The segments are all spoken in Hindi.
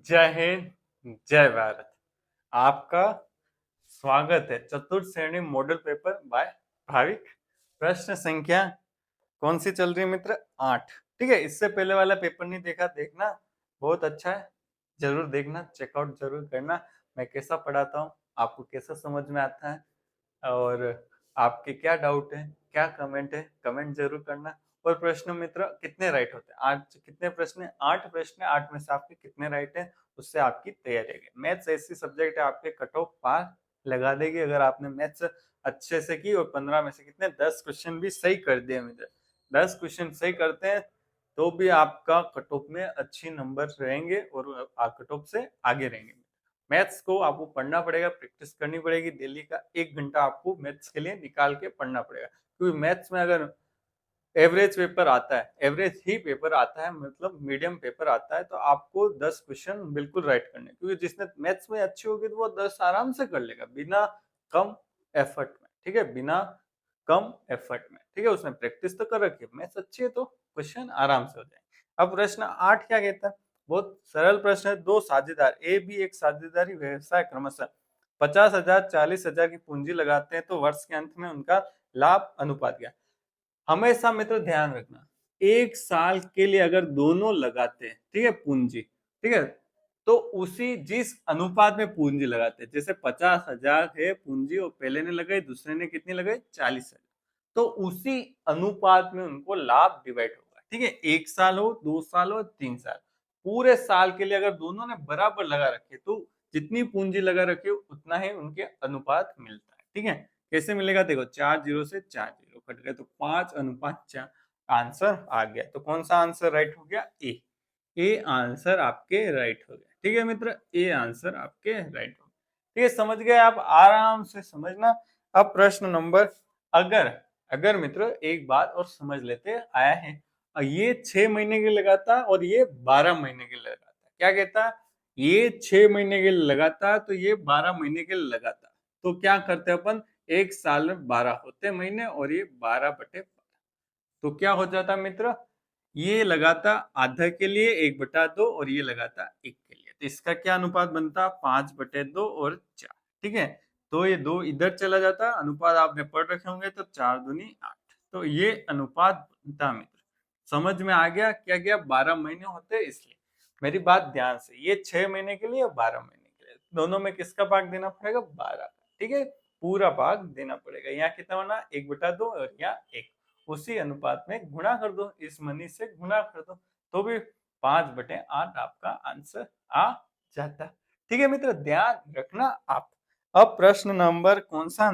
जय हिंद जय भारत। आपका स्वागत है चतुर्थ श्रेणी मॉडल पेपर बाय भाविक। प्रश्न संख्या कौन सी चल रही है मित्र? 8। ठीक है, इससे पहले वाला पेपर नहीं देखा, देखना, बहुत अच्छा है, जरूर देखना, चेकआउट जरूर करना। मैं कैसा पढ़ाता हूँ, आपको कैसा समझ में आता है और आपके क्या डाउट है, क्या कमेंट है, कमेंट जरूर करना। और प्रश्न मित्र कितने राइट होते हैं? आज कितने प्रश्न है? 8 प्रश्न है, 8 में से आपके कितने राइट है उससे आपकी तैयारी है। मैथ्स ऐसी सब्जेक्ट है आपके कट ऑफ पार लगा देगी अगर आपने मैथ्स अच्छे से की और 15 में से कितने 10 क्वेश्चन भी सही कर दिए मित्र। 10 क्वेश्चन सही करते हैं तो भी आपका कट ऑफ में अच्छी नंबर रहेंगे और कट ऑफ से आगे रहेंगे। मैथ्स को आपको पढ़ना पड़ेगा, प्रैक्टिस करनी पड़ेगी, डेली का 1 घंटा आपको मैथ्स के लिए निकाल के पढ़ना पड़ेगा। क्योंकि मैथ्स में अगर एवरेज पेपर आता है, एवरेज ही पेपर आता है, मतलब मीडियम पेपर आता है, तो आपको 10 क्वेश्चन बिल्कुल राइट करने, क्योंकि जिसने मैथ्स में अच्छी होगी तो वो 10 आराम से कर लेगा बिना कम एफर्ट में। ठीक है, बिना कम एफर्ट में। ठीक है, उसने प्रैक्टिस तो कर रखी है, मैथ्स अच्छी है तो क्वेश्चन आराम से हो जाएंगे। अब प्रश्न 8 क्या कहता है? बहुत सरल प्रश्न है। दो साझेदार ए बी एक साझेदारी व्यवसाय क्रमशः 50,000 40,000 की पूंजी लगाते हैं तो वर्ष के अंत में उनका लाभ अनुपात क्या? हमेशा मित्र ध्यान रखना, 1 साल के लिए अगर दोनों लगाते हैं, ठीक है, पूंजी, ठीक है, तो उसी जिस अनुपात में पूंजी लगाते हैं, जैसे 50,000 है पूंजी और पहले ने लगाई, दूसरे ने कितनी लगाई? 40,000, तो उसी अनुपात में उनको लाभ डिवाइड होगा। ठीक है, 1 साल हो, 2 साल हो, 3 साल, पूरे साल के लिए अगर दोनों ने बराबर लगा रखे तो जितनी पूंजी लगा रखी हो उतना ही उनके अनुपात मिलता है। ठीक है, कैसे मिलेगा? देखो, 4 जीरो से 4 जीरो कट गए तो 5:4 आंसर आ गया। तो कौन सा आंसर राइट हो गया? ए आंसर आपके राइट हो गया। ठीक है मित्र, ए आंसर आपके राइट हो गया। ठीक है, समझ गए आप? आराम से समझना। अब प्रश्न नंबर, अगर अगर मित्र एक बात और समझ लेते आया है, ये 6 महीने के लगाता और ये 12 महीने के लगाता। क्या कहता? ये 6 महीने के लगाता तो ये 12 महीने के लगाता। तो क्या करते अपन, 1 साल में 12 होते महीने और ये 12/12, तो क्या हो जाता मित्र? ये लगाता आधा के लिए 1/2 और ये लगाता 1 के लिए, तो इसका क्या अनुपात बनता? 5/2 और 4। ठीक है, तो ये 2 इधर चला जाता, अनुपात आपने पढ़ रखे होंगे, तो 4 दूनी 8, तो ये अनुपात बनता मित्र। समझ में आ गया क्या? क्या 12 महीने होते हैं इसलिए। मेरी बात ध्यान से, ये 6 महीने के लिए और 12 महीने के लिए, दोनों में किसका भाग देना पड़ेगा? 12 का। ठीक है, पूरा भाग देना पड़ेगा। यहाँ कितना बना? 1/2 और यहाँ 1, उसी अनुपात में गुणा कर दो, इस मनी से गुणा कर दो, तो भी 5/8 आपका आंसर आ जाता। ठीक है मित्र, ध्यान रखना आप। अब प्रश्न नंबर कौन सा?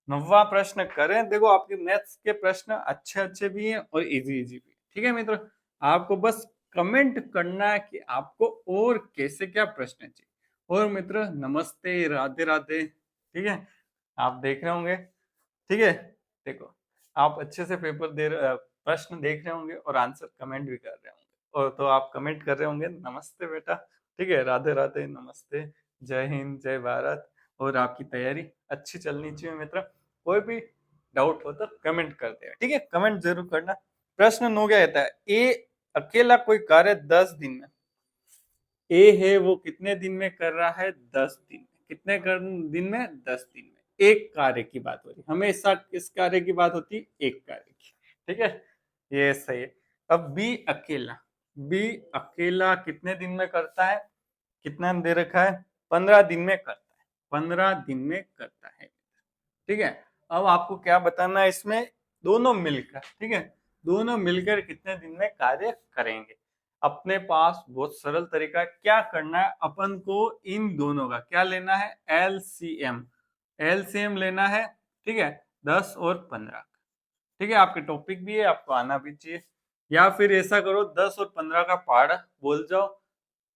9वां प्रश्न करें। देखो, आपके मैथ्स के प्रश्न अच्छे अच्छे भी हैं और इजी इजी भी। ठीक है मित्र, आपको बस कमेंट करना है कि आपको और कैसे क्या प्रश्न चाहिए। और मित्र नमस्ते, राधे राधे। ठीक है, आप देख रहे होंगे, ठीक है, देखो, आप अच्छे से पेपर प्रश्न देख रहे होंगे और आंसर कमेंट भी कर रहे होंगे, और तो आप कमेंट कर रहे होंगे नमस्ते बेटा, ठीक है, राधे राधे, नमस्ते, जय हिंद जय भारत। और आपकी तैयारी अच्छी चलनी चाहिए मित्र। कोई भी डाउट हो तो कमेंट कर दे, ठीक है, कमेंट जरूर करना। प्रश्न 9 क्या कहता है? ए अकेला कोई कार्य 10 दिन में, ए है वो कितने दिन में कर रहा है? 10 दिन में। कितने दिन में? 10 दिन में। एक कार्य की बात हो रही, हमेशा किस कार्य की बात होती है? एक कार्य की। ठीक है, ये सही है। अब बी अकेला कितने दिन में करता है? कितना दे रखा है? 15 दिन में करता है, 15 दिन में करता है। ठीक है, अब आपको क्या बताना है इसमें? दोनों मिलकर, ठीक है, दोनों मिलकर कितने दिन में कार्य करेंगे। अपने पास बहुत सरल तरीका, क्या करना है अपन को? इन दोनों का क्या लेना है? एलसीएम। एलसीएम लेना है, ठीक है, 10 और 15। ठीक है, आपके टॉपिक भी है, आपको आना भी चाहिए। या फिर ऐसा करो, 10 और 15 का पार्ट बोल जाओ।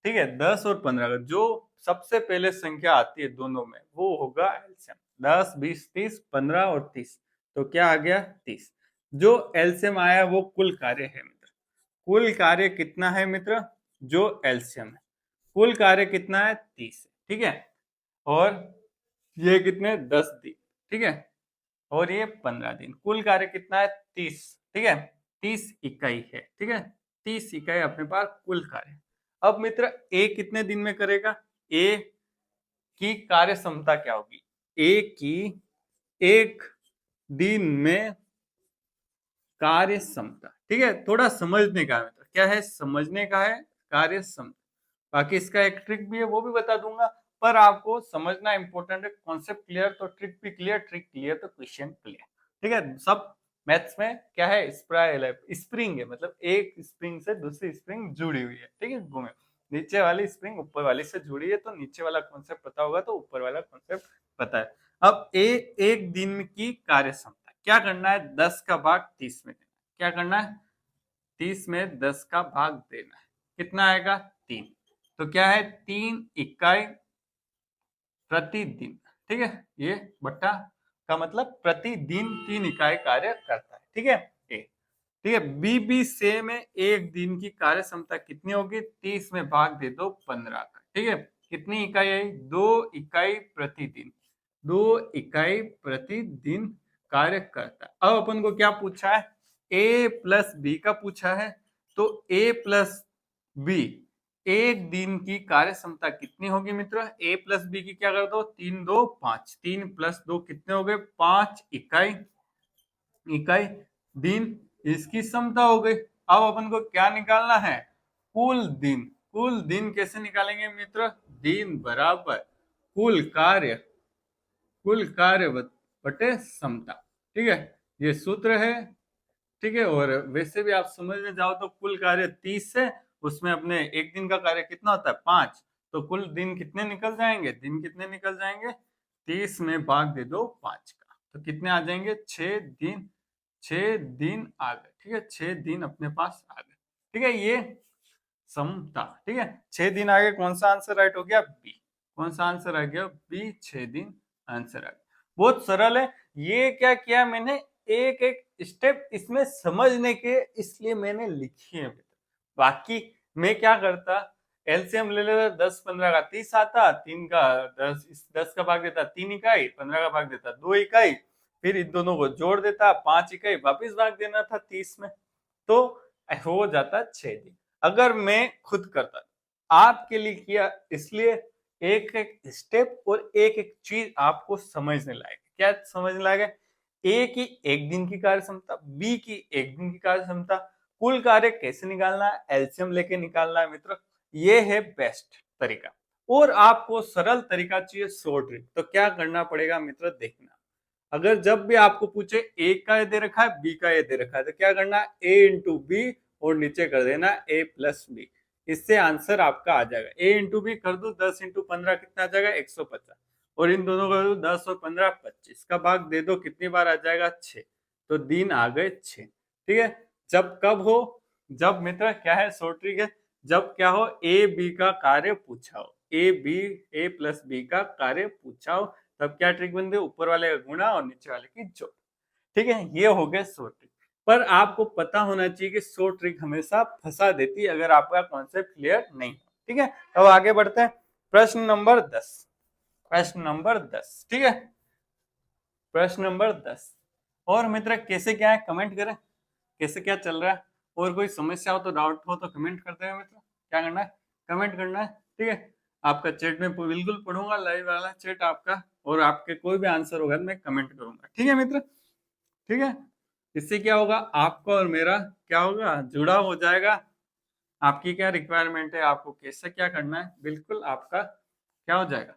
ठीक है, 10 और 15 का जो सबसे पहले संख्या आती है दोनों में वो होगा एलसीएम। 10 20 30, 15 और 30, तो क्या आ गया? 30। जो एलसीएम आया वो कुल कार्य है मित्र। कुल कार्य कितना है मित्र? जो एलसीएम है, कुल कार्य कितना है? 30 है। ठीक है, और ये कितने? 10 दिन। ठीक है, और ये 15 दिन। कुल कार्य कितना है? 30। ठीक है, 30 इकाई है। ठीक है, 30 इकाई अपने पास कुल कार्य। अब मित्र ए कितने दिन में करेगा, ए की कार्य क्षमता क्या होगी, ए की एक दिन में कार्य क्षमता। ठीक है, थोड़ा समझने का है, क्या है, समझने का है कार्य क्षमता। बाकी इसका एक ट्रिक भी है, वो भी बता दूंगा, पर आपको समझना इंपॉर्टेंट है। कॉन्सेप्ट क्लियर तो ट्रिक भी क्लियर, ट्रिक क्लियर तो क्वेश्चन क्लियर। ठीक है, सब मैथ्स में क्या है, स्प्रिंग है, मतलब एक स्प्रिंग से दूसरी स्प्रिंग जुड़ी हुई है। ठीक है, घूमे, नीचे वाली स्प्रिंग ऊपर वाली से जुड़ी है, तो नीचे वाला कॉन्सेप्ट पता होगा तो ऊपर वाला कॉन्सेप्ट पता है। अब एक दिन की कार्य क्षमता क्या करना है, 10 का भाग 30 में देना। क्या करना है, 30 में 10 का भाग देना है, कितना आएगा, 3। तो क्या है, 3 इकाई प्रतिदिन। ठीक है, ये बट्टा का मतलब प्रतिदिन 3 इकाई कार्य करता है। ठीक है, ए। ठीक है, बी से में एक दिन की कार्य क्षमता कितनी होगी, 30 में भाग दे दो 15 का। ठीक है, कितनी इकाई आई, 2 इकाई प्रतिदिन, 2 इकाई प्रतिदिन कार्य करता है। अब अपन को क्या पूछा है, ए प्लस बी का पूछा है, तो ए प्लस बी एक दिन की कार्य क्षमता कितनी होगी मित्र, ए प्लस बी की क्या कर दो, 3 2 5, 3 प्लस 2 कितने हो गए, 5 इकाई दिन, इसकी क्षमता हो गई। अब अपन को क्या निकालना है, कुल दिन। कुल दिन कैसे निकालेंगे मित्र, दिन बराबर कुल कार्य बटे क्षमता। ठीक है, ये सूत्र है। ठीक है, और वैसे भी आप समझने जाओ तो कुल कार्य 30 है, उसमें अपने एक दिन का कार्य कितना होता है, 5, तो कुल दिन कितने निकल जाएंगे, दिन कितने निकल जाएंगे, 30 में भाग दे दो 5 का, तो कितने आ जाएंगे, 6 दिन। 6 दिन आ गए। ठीक है, 6 दिन अपने पास आ गए। ठीक है, ये समता। ठीक है, 6 दिन आ गए, कौन सा आंसर राइट हो गया, बी। कौन सा आंसर आ गया, बी, 6 दिन आंसर आ गया। बहुत सरल है। ये क्या किया मैंने, एक एक स्टेप इसमें समझने के, इसलिए मैंने लिखी है। बाकी मैं क्या करता, एलसीएम ले लेता, 10 15 का 30 आता, 3 का 10 का भाग देता 3 इकाई, 15 का भाग देता 2 इकाई, फिर इन दोनों को जोड़ देता 5 इकाई, वापिस भाग देना था 30 में, तो हो जाता 6 दिन। अगर मैं खुद करता, आपके लिए किया, इसलिए एक एक स्टेप और एक एक चीज आपको समझने लायक। क्या समझने लायक है, ए की एक दिन की कार्य क्षमता, बी की एक दिन की कार्य क्षमता, कुल कार्य कैसे निकालना है, एलसीएम लेके निकालना है मित्र, ये है बेस्ट तरीका। और आपको सरल तरीका चाहिए, शॉर्ट ट्रिक, तो क्या करना पड़ेगा मित्र, देखना। अगर जब भी आपको पूछे ए का ये दे रखा है, बी का ये दे रखा है, तो क्या करना है, ए इंटू बी और नीचे कर देना ए प्लस बी, इससे आंसर आपका आ जाएगा। ए इंटू बी कर दो, 10 इंटू 15 कितना आ जाएगा, 150, और इन दोनों का 10 और 15 25 का भाग दे दो, कितनी बार आ जाएगा, 6, तो दिन आ गए 6। ठीक है, जब कब हो, जब मित्र क्या है, शॉर्ट ट्रिक है, जब क्या हो, ए बी का कार्य पूछा हो, ए प्लस बी का कार्य पूछा हो, तब क्या ट्रिक बनती है, ऊपर वाले का गुणा और नीचे वाले की जोड़। ठीक है, ये हो गया शॉर्ट ट्रिक। पर आपको पता होना चाहिए कि शॉर्ट ट्रिक हमेशा फंसा देती है अगर आपका कॉन्सेप्ट क्लियर नहीं हो। ठीक है, अब आगे बढ़ते हैं, प्रश्न नंबर 10। प्रश्न नंबर 10, ठीक है, प्रश्न नंबर 10। और मित्र कैसे क्या है, कमेंट करें, कैसे क्या चल रहा है, और कोई समस्या हो तो, डाउट हो तो कमेंट करते हैं मित्र। क्या करना है, कमेंट करना है। ठीक है, आपका चैट में बिल्कुल पढ़ूंगा, लाइव वाला चैट आपका, और आपके कोई भी आंसर होगा मैं कमेंट करूंगा। ठीक है मित्र, ठीक है, इससे क्या होगा, आपका और मेरा क्या होगा, जुड़ा हो जाएगा। आपकी क्या रिक्वायरमेंट है, आपको कैसे क्या करना है, बिल्कुल आपका क्या हो जाएगा,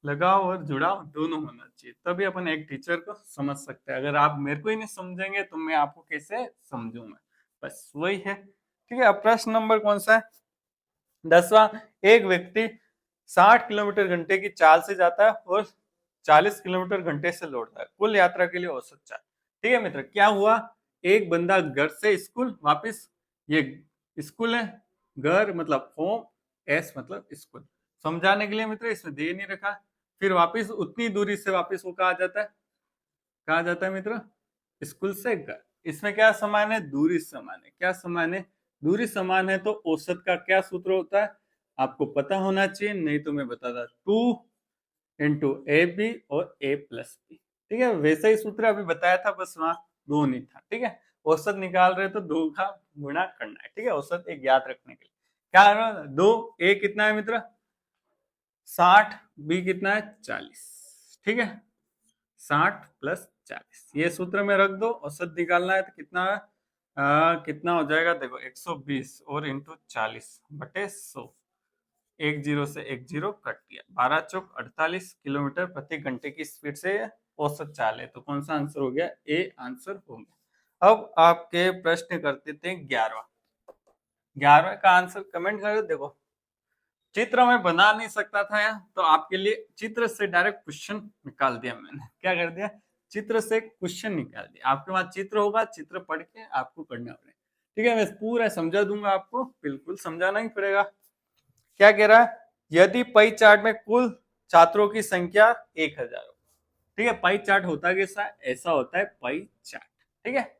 लगाव और जुड़ाव दोनों होना चाहिए, तभी अपन एक टीचर को समझ सकते हैं। अगर आप मेरे को ही नहीं समझेंगे तो मैं आपको कैसे समझूंगा, बस वही है। ठीक है, अब प्रश्न नंबर कौन सा है, 10वां। एक व्यक्ति 60 किलोमीटर घंटे की चाल से जाता है और 40 किलोमीटर घंटे से लौटता है, कुल यात्रा के लिए औसत चाल। ठीक है मित्र, क्या हुआ, एक बंदा घर से स्कूल वापस, ये स्कूल है, घर मतलब होम, एस मतलब स्कूल, समझाने के लिए मित्र इसमें दे नहीं रखा। फिर वापस उतनी दूरी से वापस वो कहा जाता है, कहा जाता है मित्र, स्कूल से घर। इसमें क्या समान है, दूरी समान है। क्या समान है, दूरी समान है, तो औसत का क्या सूत्र होता है, आपको पता होना चाहिए, नहीं तो मैं बताता, 2 इंटू ए बी और ए प्लस बी। ठीक है, वैसा ही सूत्र अभी बताया था, बस वहां 2 नहीं था। ठीक है, औसत निकाल रहे तो 2 का गुणा करना है। ठीक है, औसत एक याद रखने के लिए। क्या है? 2 A कितना है मित्र? 60, B कितना है? 40। ठीक है, 60 प्लस 40 ये सूत्र में रख दो। औसत निकालना है तो कितना है? कितना हो जाएगा देखो, 120 और इंटू 40/100। एक जीरो से एक जीरो कट गया। 12 चौक 48 किलोमीटर प्रति घंटे की स्पीड से औसत चाल है। तो कौन सा आंसर हो गया? ए आंसर हो गया। अब आपके प्रश्न करते थे 11वां। 11वें का आंसर कमेंट करो। देखो चित्र में बना नहीं सकता था यार, तो आपके लिए चित्र से डायरेक्ट क्वेश्चन निकाल दिया मैंने। क्या कर दिया? चित्र से क्वेश्चन निकाल दिया। आपके पास चित्र होगा, चित्र पढ़ के आपको करना होगा। ठीक है, मैं पूरा समझा दूंगा आपको, बिल्कुल समझाना ही पड़ेगा। क्या कह रहा है? यदि पाई चार्ट में कुल छात्रों की संख्या 1000 हो। ठीक है, पाई चार्ट होता है कैसा? ऐसा होता है पाई चार्ट। ठीक है,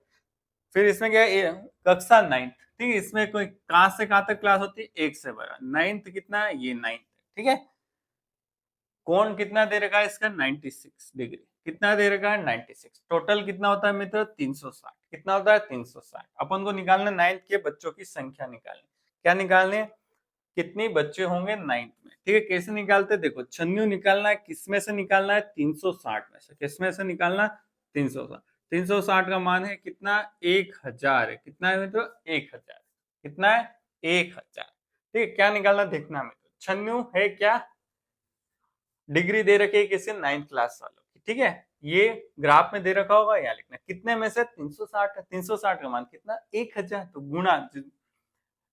फिर इसमें क्या है? कक्षा 9th। ठीक है, इसमें कोई कहां से कहां तक क्लास होती है? 1 से 12। 9th कितना है? ये 9th। ठीक है, कोण कितना दे रखा है इसका? 96 डिग्री। कितना दे रखा है? 96। टोटल कितना होता है मित्र? 360। कितना होता है? 360। अपन को निकालना 9th के बच्चों की संख्या निकालनी। क्या निकालने? कितने बच्चे होंगे 9th में। ठीक है, कैसे निकालते? देखो छन्नू निकालना है। किसमें से निकालना है? 360 में से। किसमें से निकालना? 360। 360 का मान है कितना? 1000 है। कितना है मित्र? 1000। कितना है? 1000। ठीक है, क्या निकालना देखना मित्र। छन्नू है क्या? डिग्री दे रखी है किसी 9th क्लास वालों की। ठीक है, ये ग्राफ में दे रखा होगा, यहाँ लिखना कितने में से? 360 है। 360 का मान कितना? 1000। तो गुणा,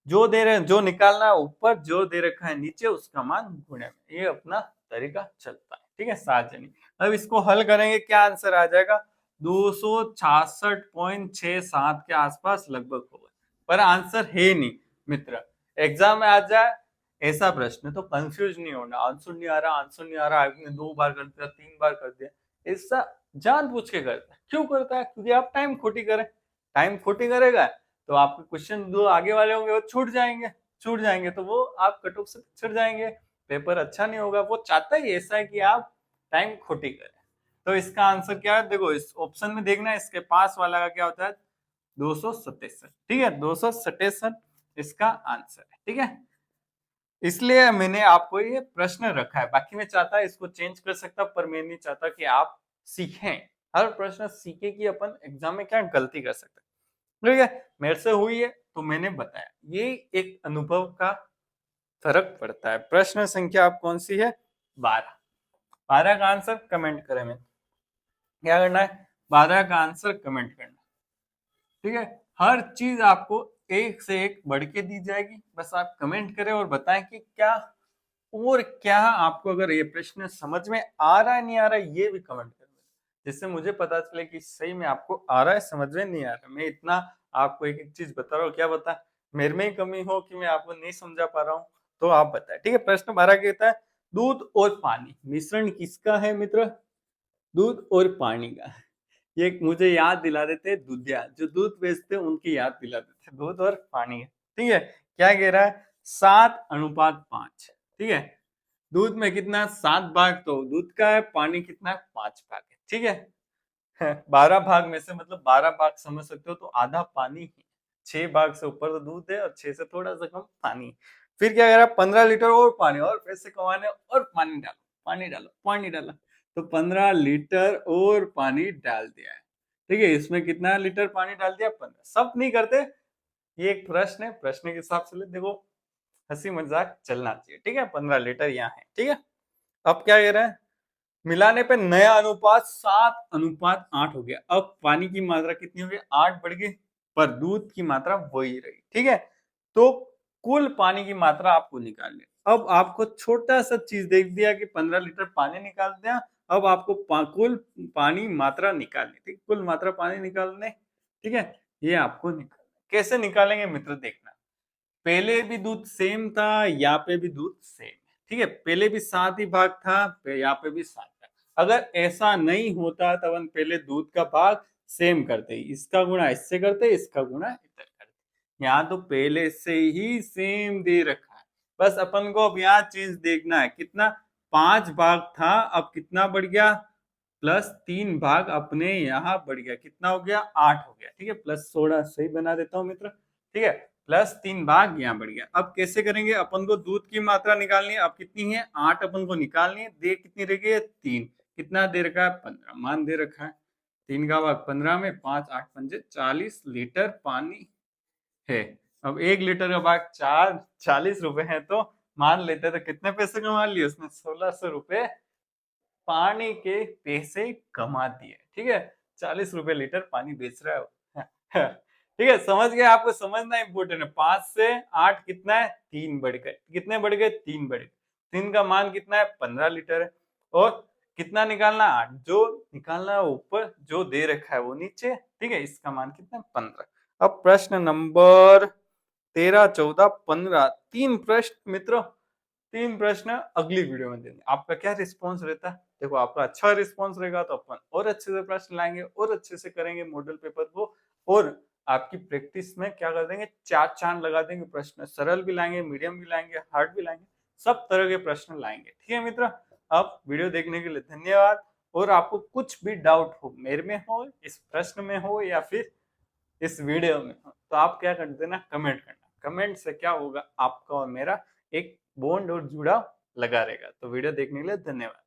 जो दे रहे, जो निकालना है ऊपर, जो दे रखा है नीचे, उसका मान गुणे में। ये अपना तरीका चलता है। ठीक है, 7 जनी। अब इसको हल करेंगे, क्या आंसर आ जाएगा? 266.67 के आसपास लगभग होगा, पर आंसर है नहीं मित्र। एग्जाम में आ जाए ऐसा प्रश्न तो कंफ्यूज नहीं होना। आंसर नहीं आ रहा, आंसर नहीं आ रहा, आपने 2 बार कर दिया, 3 बार कर दिया, ऐसा जानबूझ के करता है। क्यों करता है? क्योंकि आप टाइम खोटी करें। टाइम खोटी करेगा तो आपके क्वेश्चन जो आगे वाले होंगे वो छूट जाएंगे, तो वो आप कट ऑफ से पिछड़ जाएंगे, पेपर अच्छा नहीं होगा। वो चाहता ही ऐसा है कि आप टाइम खोटी करें। तो इसका आंसर क्या है? देखो इस ऑप्शन में देखना है, इसके पास वाला का क्या होता है? 267। ठीक है, 267 इसका आंसर है। ठीक है, इसलिए मैंने आपको ये प्रश्न रखा है। बाकी मैं चाहता इसको चेंज कर सकता, पर मैं नहीं चाहता कि आप सीखें। हर प्रश्न सीखे कि अपन एग्जाम में क्या गलती कर सकते। ठीक है, मेरे से हुई है तो मैंने बताया। ये एक अनुभव का फर्क पड़ता है। प्रश्न संख्या आप कौन सी है? 12। 12 का आंसर कमेंट करें। मैं क्या करना है? 12 का आंसर कमेंट करना। ठीक है, हर चीज आपको एक से एक बढ़ के दी जाएगी, बस आप कमेंट करें और बताएं कि क्या और क्या आपको अगर ये प्रश्न समझ में आ रहा है, नहीं आ रहा है, ये भी कमेंट करें, जिससे मुझे पता चले कि सही में आपको आ रहा है, समझ में नहीं आ रहा। मैं इतना आपको एक एक चीज बता रहा हूँ, क्या बता मेरे में ही कमी हो कि मैं आपको नहीं समझा पा रहा हूँ, तो आप बताएं। ठीक है, प्रश्न 12 कहता है दूध और पानी मिश्रण किसका है मित्र? दूध और पानी का। ये मुझे याद दिला देते दूधिया, जो दूध बेचते हैं उनकी याद दिला देते। दूध और पानी है। ठीक है, क्या कह रहा है? 7:5। ठीक है, दूध में कितना? 7 भाग तो दूध का है, पानी कितना है? 5 भाग है। ठीक है, 12 भाग में से मतलब 12 भाग समझ सकते हो, तो आधा पानी है। 6 भाग से ऊपर तो दूध है और 6 से थोड़ा सा कम पानी। फिर क्या कह रहा है? 15 लीटर और पानी, और पैसे कमाने, और पानी डालो, पानी डालो, पानी डालो। तो 15 लीटर और पानी डाल दिया है। ठीक है, इसमें कितना लीटर पानी डाल दिया? 15। सब नहीं करते, ये एक प्रश्न है, प्रश्न के हिसाब से देखो, हंसी मजाक चलना चाहिए। ठीक है, 15 लीटर यहाँ है। ठीक है, अब क्या कह रहे हैं? मिलाने पे नया अनुपात 7:8 हो गया। अब पानी की मात्रा कितनी हो गई? 8 बढ़ गई, पर दूध की मात्रा वही रही। ठीक है, तो कुल पानी की मात्रा आपको निकालनी। अब आपको छोटा सा चीज देख दिया कि 15 लीटर पानी निकाल दिया। अब आपको कुल पानी मात्रा निकालनी थी, कुल मात्रा पानी निकालने। ठीक है, ये आपको निकालना। कैसे निकालेंगे मित्र? देखना, पहले भी दूध सेम था, यहाँ पे भी दूध सेम है। ठीक है, पहले भी 7 ही भाग था, यहाँ पे भी 7 था। अगर ऐसा नहीं होता तब हम पहले दूध का भाग सेम करते, इसका गुणा इससे करते, इसका गुणा इधर करते। यहाँ तो पहले से ही सेम दे रखा है, बस अपन को अब यहाँ चीज देखना है। कितना? 5 भाग था, अब कितना बढ़ गया? +3 भाग अपने यहाँ बढ़ गया। कितना हो गया? 8 हो गया। ठीक है, प्लस थोड़ा सही बना देता हूँ मित्र, ठीक है, प्लस 3 भाग यहाँ बढ़ गया। अब कैसे करेंगे, अपन को दूध की मात्रा निकालनी है। अब कितनी है, 8 अपन को निकालनी है। दे कितनी रह गई है, 3। कितना दे रखा है, 15 मान दे रखा है। 3 का भाग 15 में 5 8 पंजे 40 लीटर पानी है। अब 1 लीटर का भाग 40 रुपए है, तो मान लेते तो कितने पैसे कमा लिए उसने, 1600 रुपए पानी के पैसे कमा दिए। ठीक है, 40 रुपए लीटर पानी बेच रहा है वो। ठीक है, समझ गए, आपको समझना इंपोर्टेंट है। 5 से 8 कितना है, 3 बढ़ गए। कितने बढ़ गए, 3 बढ़ गए। 3 का मान कितना है, 15 लीटर है। और कितना निकालना, 8। जो निकालना है ऊपर, जो दे रखा है वो नीचे। ठीक है, इसका मान कितना है, 15। अब प्रश्न नंबर 13, 14, 15, 3 प्रश्न मित्रों, 3 प्रश्न अगली वीडियो में देंगे। आपका क्या रिस्पॉन्स रहता है, देखो आपका अच्छा रिस्पॉन्स रहेगा तो अपन और अच्छे से प्रश्न लाएंगे और अच्छे से करेंगे मॉडल पेपर को। और आपकी प्रैक्टिस में क्या कर देंगे, 4 चांद लगा देंगे। प्रश्न सरल भी लाएंगे, मीडियम भी लाएंगे, हार्ड भी लाएंगे, सब तरह के प्रश्न लाएंगे। ठीक है मित्र, अब वीडियो देखने के लिए धन्यवाद। और आपको कुछ भी डाउट हो, मेरे में हो, इस प्रश्न में हो, या फिर इस वीडियो में हो, तो आप क्या कर देना, कमेंट करना। कमेंट से क्या होगा, आपका और मेरा एक बॉन्ड और जुड़ाव लगा रहेगा। तो वीडियो देखने के लिए धन्यवाद।